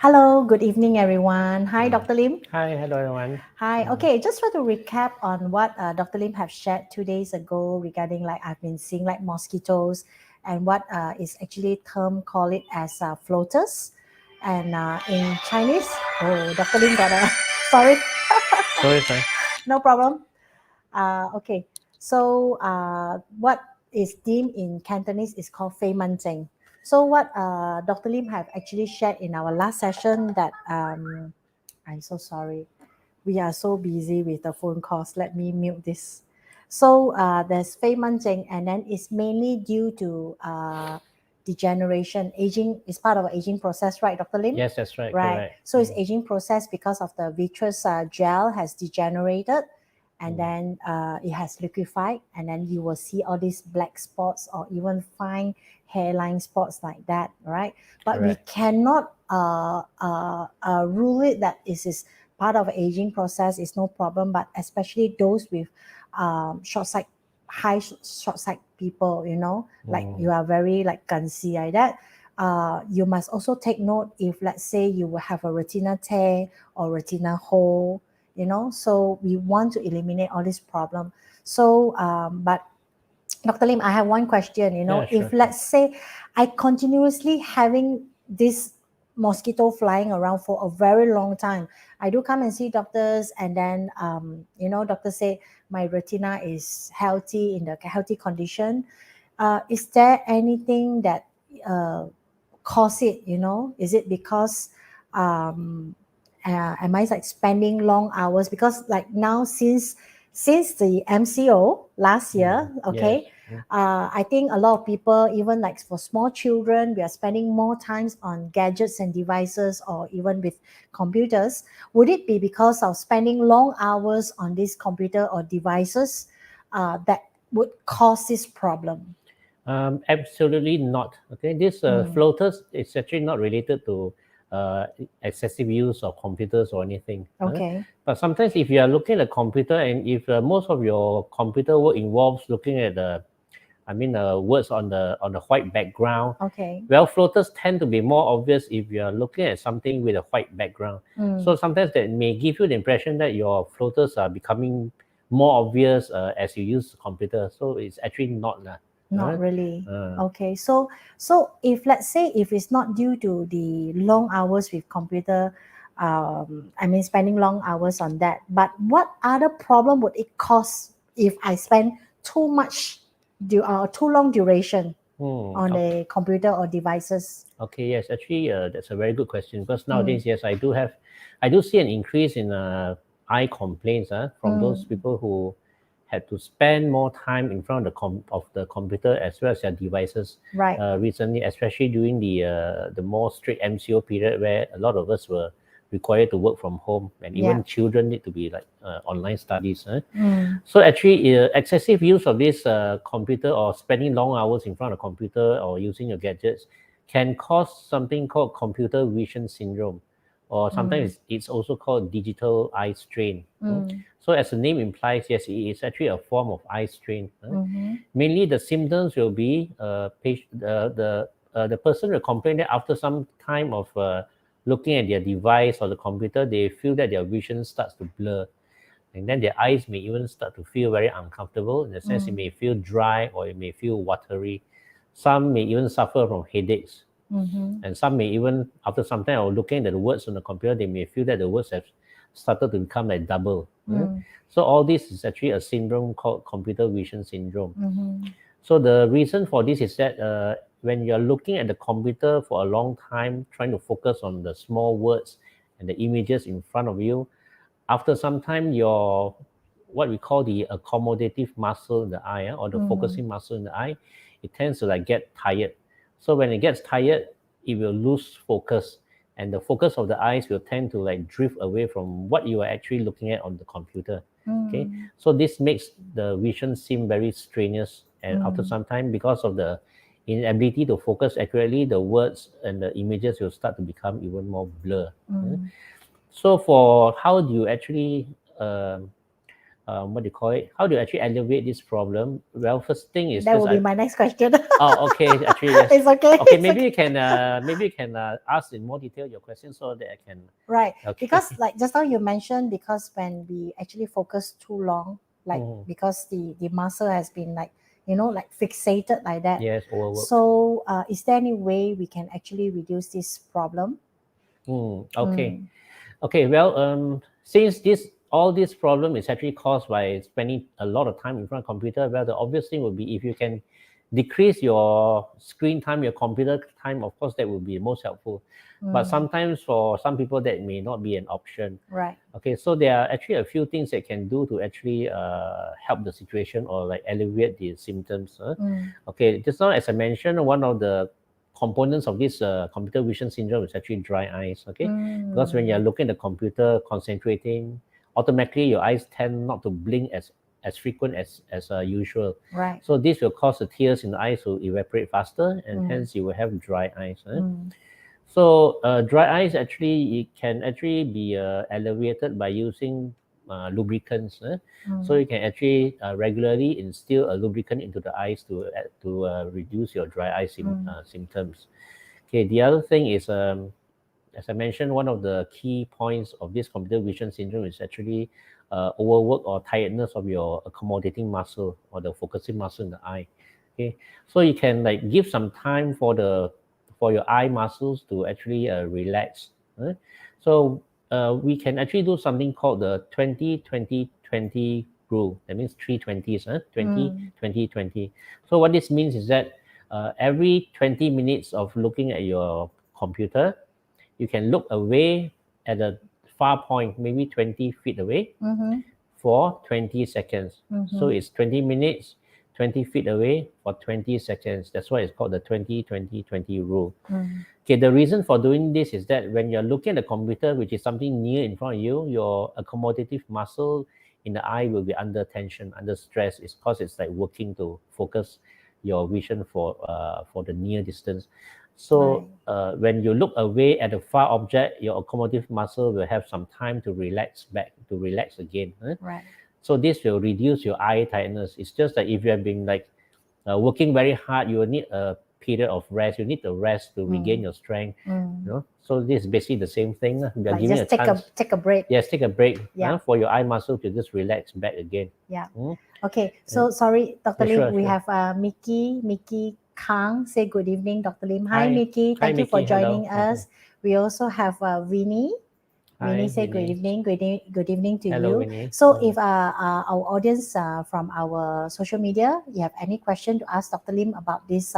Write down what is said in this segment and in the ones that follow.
Hello, good evening, everyone. Hi, Dr. Lim. Hi, hello everyone. Hi. Okay, just want to recap on what Dr. Lim have shared 2 days ago regarding like I've been seeing like mosquitoes and what is actually term call it as floaters, and in Chinese. Oh, Dr. Lim got a sorry, Sorry. no problem. Okay, so what is deemed in Cantonese is called Fei Man Zheng. So what Dr. Lim have actually shared in our last session that I'm so sorry. We are so busy with the phone calls. Let me mute this. So there's Fei Man Zheng, and then it's mainly due to degeneration. Aging is part of the aging process, right, Dr. Lim? Yes, that's right. Right. Correct. So it's aging process because of the vitreous gel has degenerated, and Mm. then it has liquefied, and then you will see all these black spots or even fine hairline spots like that, right? But we Correct. cannot rule it that it is part of aging process, is no problem, but especially those with short sight, short sight people, like Mm. you are very like ganzi like that. You must also take note if let's say you will have a retina tear or retina hole, so we want to eliminate all this problem. So but Dr. Lim, I have one question. Yeah, If sure. let's say I continuously having this mosquito flying around for a very long time, I do come and see doctors, and then doctor say my retina is healthy in the healthy condition. Is there anything that uh, cause it? Is it because um, am I like spending long hours? Because like now since the MCO last Mm. year, Yes. okay, I think a lot of people, even like for small children, we are spending more times on gadgets and devices or even with computers. Would it be because of spending long hours on this computer or devices that would cause this problem? Absolutely not. Okay, this Mm, floaters is actually not related to uh, excessive use of computers or anything. okay. But sometimes if you are looking at a computer and if most of your computer work involves looking at words on the white background. Okay. Well, floaters tend to be more obvious if you are looking at something with a white background. Mm, So sometimes that may give you the impression that your floaters are becoming more obvious as you use the computer. So it's actually not. not Uh, really. uh, Okay. So if let's say if it's not due to the long hours with computer, spending long hours on that. But what other problem would it cause if I spend too much, too long duration on okay. the computer or devices? Okay, yes, actually, that's a very good question because Mm, nowadays, yes, I do see an increase in eye complaints from those mm, people who had to spend more time in front of the computer as well as their devices right. recently, especially during the more strict MCO period where a lot of us were required to work from home and Yeah. even children need to be like online studies. Mm, So actually, excessive use of this computer or spending long hours in front of computer or using your gadgets can cause something called computer vision syndrome, or mm, sometimes it's also called digital eye strain. mm, So as the name implies, yes, it is actually a form of eye strain. mm-hmm, Mainly the symptoms will be the person will complain that after some time of looking at their device or the computer, they feel that their vision starts to blur, and then their eyes may even start to feel very uncomfortable. In the sense, it mm, may feel dry or it may feel watery. Some may even suffer from headaches, mm-hmm, and some may even, after some time of looking at the words on the computer, they may feel that the words have started to become like double. mm, So all this is actually a syndrome called computer vision syndrome. mm-hmm, So the reason for this is that when you're looking at the computer for a long time, trying to focus on the small words and the images in front of you, after some time, your what we call the accommodative muscle in the eye or the mm, focusing muscle in the eye, it tends to like get tired. So when it gets tired, it will lose focus, and the focus of the eyes will tend to like drift away from what you are actually looking at on the computer. Okay, mm, so this makes the vision seem very strenuous, and after mm, some time, because of the inability to focus accurately, the words and the images will start to become even more blur. mm, So for how do you actually um what do you call it? How do you actually alleviate this problem? Well, first thing is That will be my next question. Oh, okay. Actually, yes. It's okay. Okay, It's maybe okay. you can ask in more detail your question so that I can. Right. Okay. Because like just now you mentioned, because when we actually focus too long, like because the muscle has been like, like fixated like that. Yes, overwork. So is there any way we can actually reduce this problem? Okay. Okay. Well, since all this problem is actually caused by spending a lot of time in front of computer, well, the obvious thing would be if you can decrease your screen time, your computer time, of course, that would be most helpful. But sometimes for some people, that may not be an option. Right. Okay, so there are actually a few things they can do to actually help the situation or like alleviate the symptoms. Okay, just now as I mentioned, one of the components of this computer vision syndrome is actually dry eyes. Okay, because when you're looking at the computer, concentrating, automatically your eyes tend not to blink as frequent as usual. Right. So this will cause the tears in the eyes to evaporate faster, and hence you will have dry eyes. So dry eyes actually, it can actually be alleviated by using lubricants. So you can actually regularly instill a lubricant into the eyes to reduce your dry eye symptoms. Okay, the other thing is, as I mentioned, one of the key points of this computer vision syndrome is actually overwork or tiredness of your accommodating muscle or the focusing muscle in the eye. Okay, so you can like give some time for your eye muscles to actually relax. So we can actually do something called the 20-20-20 rule. That means 3 20s, 20-20-20. So what this means is that every 20 minutes of looking at your computer, you can look away at a far point, maybe 20 feet away, for 20 seconds. So it's 20 minutes, 20 feet away for 20 seconds. That's why it's called the 20-20-20 rule. Okay, the reason for doing this is that when you're looking at the computer, which is something near in front of you, your accommodative muscle in the eye will be under tension, under stress. It's because it's like working to focus your vision for the near distance. So when you look away at a far object, your accommodative muscle will have some time to relax again. Right. So this will reduce your eye tiredness. It's just that if you have been like working very hard, you will need a period of rest. You need the rest to regain your strength. So this is basically the same thing. We are Like giving just a chance. take a break. Yes, take a break Yeah. for your eye muscle to just relax back again. Yeah. Okay. So sorry, Dr. Yeah, Lim, sure, we sure. have Mickey Kang say good evening, Dr. Lim. Hi, Hi. Mickey. Hi, Thank you for Mickey. Hello. joining us. We also have Winnie. Hi, Winnie say good Winnie. evening. Good evening to Hello, you. Winnie. So if our audience from our social media, you have any question to ask Dr. Lim about this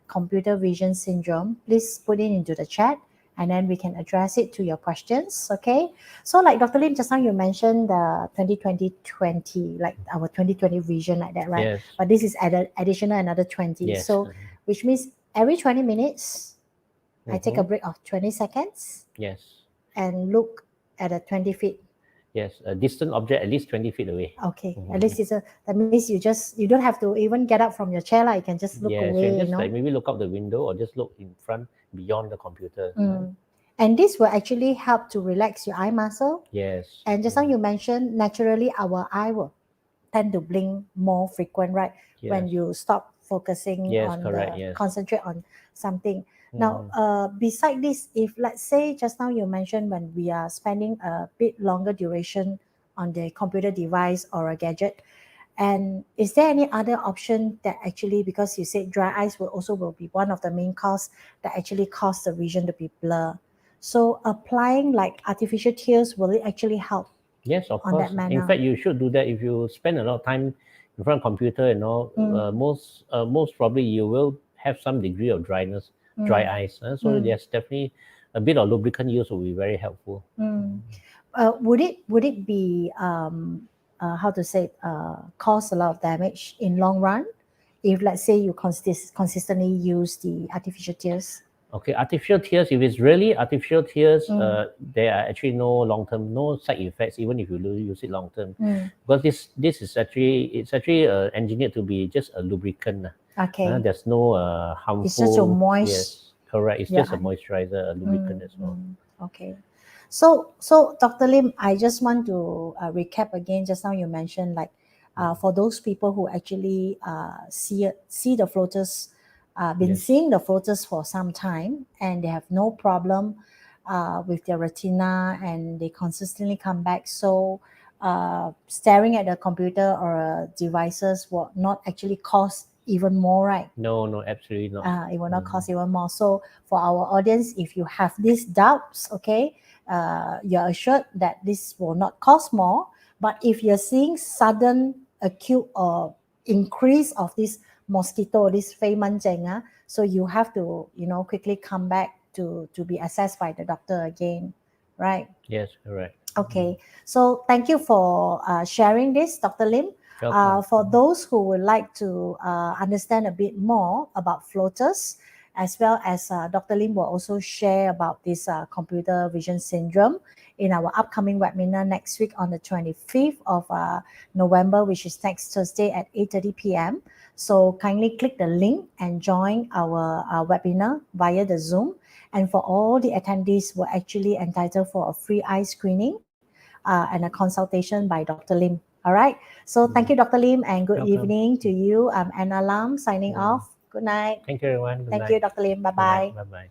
computer vision syndrome, please put it into the chat and then we can address it to your questions. Okay. So like Dr. Lim, just now you mentioned the 20-20-20, like our 2020 vision like that, right? Yes. But this is additional another 20. Yes. So which means every 20 minutes, I take a break of 20 seconds. Yes. And look at a 20 feet. Yes, a distant object at least 20 feet away. Okay, at least that means you don't have to even get up from your chair, you can just look away. You can just like maybe look out the window or just look in front beyond the computer. And this will actually help to relax your eye muscle. Yes. And just now you mentioned naturally our eye will tend to blink more frequent, right? Yes. When you stop focusing concentrate on something. Now, beside this, if let's say just now you mentioned when we are spending a bit longer duration on the computer device or a gadget, and is there any other option that actually, because you said dry eyes will be one of the main cause that actually cause the vision to be blur. So applying like artificial tears, will it actually help? Yes, of on course. that manner? In fact, you should do that if you spend a lot of time in front of computer and all. Most probably you will have some degree of dry eyes. So yes, definitely a bit of lubricant use will be very helpful. Would it be how to say cause a lot of damage in long run if let's say you consistently use the artificial tears? Okay, artificial tears, if it's really artificial tears, there are actually no side effects, even if you use it long term. Because this is actually engineered to be just a lubricant. Okay. There's no harmful. It's just a moist. Yes, correct. It's just a moisturizer, a lubricant as well. Okay. So Dr. Lim, I just want to recap again. Just now you mentioned like for those people who actually see the floaters, been Yes. seeing the floaters for some time and they have no problem with their retina and they consistently come back. So staring at the computer or devices will not actually cost even more, right? No, no, absolutely not. It will not cost even more. So for our audience, if you have these doubts, okay, you're assured that this will not cost more. But if you're seeing sudden acute or increase of this mosquito, this 飞蚊症, so you have to, quickly come back to be assessed by the doctor again, right? Yes, correct. Okay, so thank you for sharing this, Dr. Lim. Welcome. For those who would like to understand a bit more about floaters, as well as Dr. Lim will also share about this computer vision syndrome in our upcoming webinar next week on the 25th of November, which is next Thursday at 8:30 p.m. So kindly click the link and join our webinar via the Zoom. And for all the attendees were actually entitled for a free eye screening and a consultation by Dr. Lim. All right. So thank you, Dr. Lim, and good Welcome. evening to you. I'm Anna Lam signing off. Good night. Thank you, everyone. Good Thank night. you, Dr. Lim. Bye Good night. bye. Bye bye.